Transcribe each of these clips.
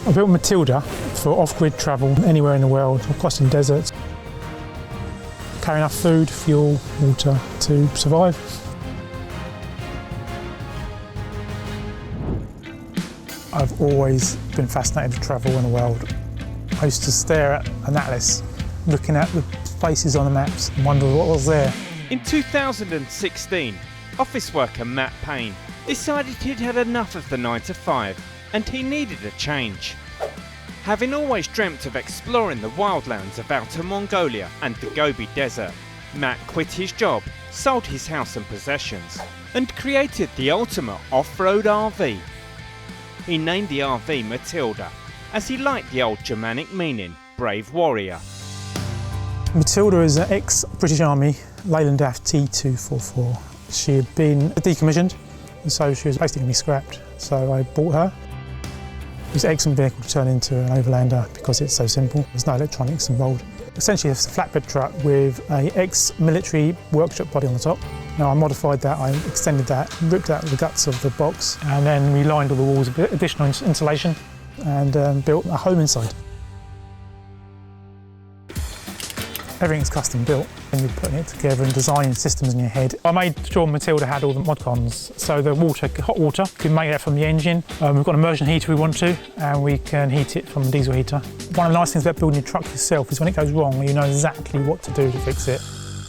I built Matilda for off-grid travel anywhere in the world, crossing deserts. Carry enough food, fuel, water to survive. I've always been fascinated with travel in the world. I used to stare at an atlas, looking at the places on the maps and wonder what was there. In 2016, office worker Matt Payne decided he'd had enough of the 9 to 5 and he needed a change. Having always dreamt of exploring the wildlands of Outer Mongolia and the Gobi Desert, Matt quit his job, sold his house and possessions, and created the ultimate off-road RV. He named the RV Matilda, as he liked the old Germanic meaning, brave warrior. Matilda is an ex-British Army Leyland DAF T244. She had been decommissioned, and so she was basically going to be scrapped, so I bought her. It was an excellent vehicle to turn into an overlander because it's so simple. There's no electronics involved. Essentially, it's a flatbed truck with an ex-military workshop body on the top. Now I modified that, I extended that, ripped out the guts of the box, and then relined all the walls with additional insulation and built a home inside. Everything's custom built and you're putting it together and designing systems in your head. I made sure Matilda had all the mod cons, so the water, hot water, we can make that from the engine. We've got an immersion heater we want to, and we can heat it from a diesel heater. One of the nice things about building your truck yourself is when it goes wrong, you know exactly what to do to fix it.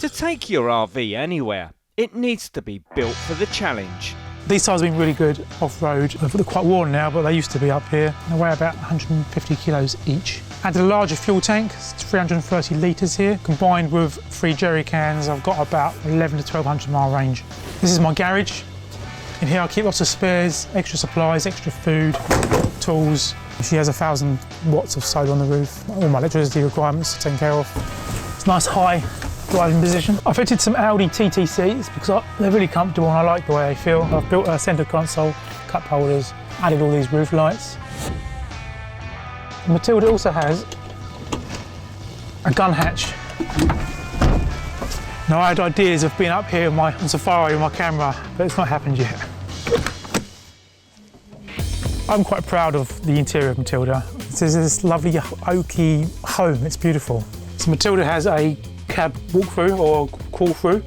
To take your RV anywhere, it needs to be built for the challenge. These tires have been really good off-road. They're quite worn now, but they used to be up here. They weigh about 150 kilos each. Added a larger fuel tank, it's 330 litres here. Combined with 3 jerry cans, I've got about 11 to 1200 mile range. This is my garage. In here I keep lots of spares, extra supplies, extra food, tools. She has 1,000 watts of solar on the roof. All my electricity requirements are taken care of. It's a nice high driving position. I fitted some Audi TT seats because they're really comfortable and I like the way they feel. I've built a centre console, cup holders, added all these roof lights. Matilda also has a gun hatch. Now I had ideas of being up here on safari with my camera, but it's not happened yet. I'm quite proud of the interior of Matilda. This is this lovely oaky home, it's beautiful. So Matilda has a cab walk-through or crawl-through,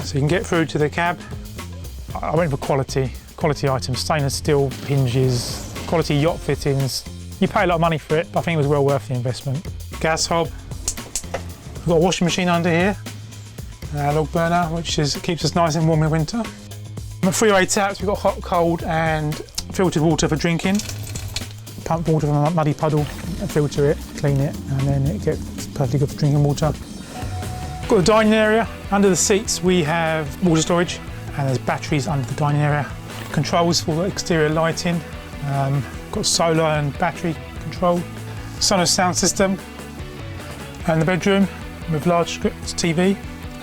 so you can get through to the cab. I went for quality items, stainless steel hinges, quality yacht fittings. You pay a lot of money for it, but I think it was well worth the investment. Gas hob. We've got a washing machine under here, a log burner, which keeps us nice and warm in winter. The 3-way taps, we've got hot, cold and filtered water for drinking. Pump water from a muddy puddle, filter it, clean it, and then it gets perfectly good for drinking water. Got the dining area. Under the seats we have water storage, and there's batteries under the dining area. Controls for exterior lighting. Got solar and battery control. Sonos sound system. And the bedroom with large script TV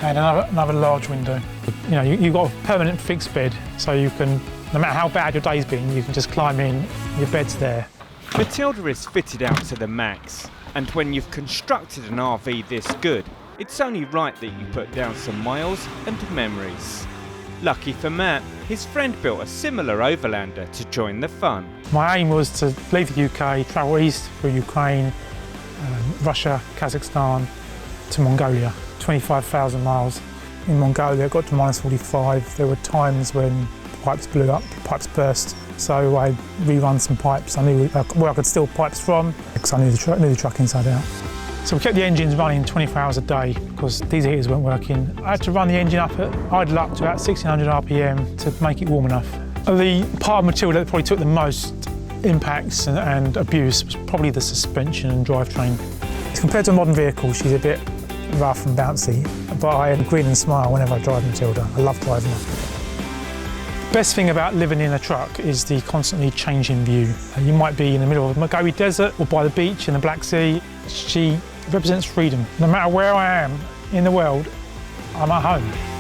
and another large window. You know, you've got a permanent fixed bed, so you can, no matter how bad your day's been, you can just climb in, your bed's there. Matilda is fitted out to the max, and when you've constructed an RV this good, it's only right that you put down some miles and memories. Lucky for Matt, his friend built a similar overlander to join the fun. My aim was to leave the UK, travel east through Ukraine, Russia, Kazakhstan to Mongolia. 25,000 miles. In Mongolia it got to minus 45. There were times when pipes blew up, pipes burst. So I rerun some pipes. I knew where I could steal pipes from because I knew the truck inside out. So we kept the engines running 24 hours a day because diesel heaters weren't working. I had to run the engine up at idle up to about 1600 RPM to make it warm enough. The part of Matilda that probably took the most impacts and abuse was probably the suspension and drivetrain. Compared to a modern vehicle, she's a bit rough and bouncy, but I grin and smile whenever I drive Matilda. I love driving her. The best thing about living in a truck is the constantly changing view. You might be in the middle of the Gobi Desert or by the beach in the Black Sea. She represents freedom. No matter where I am in the world, I'm at home.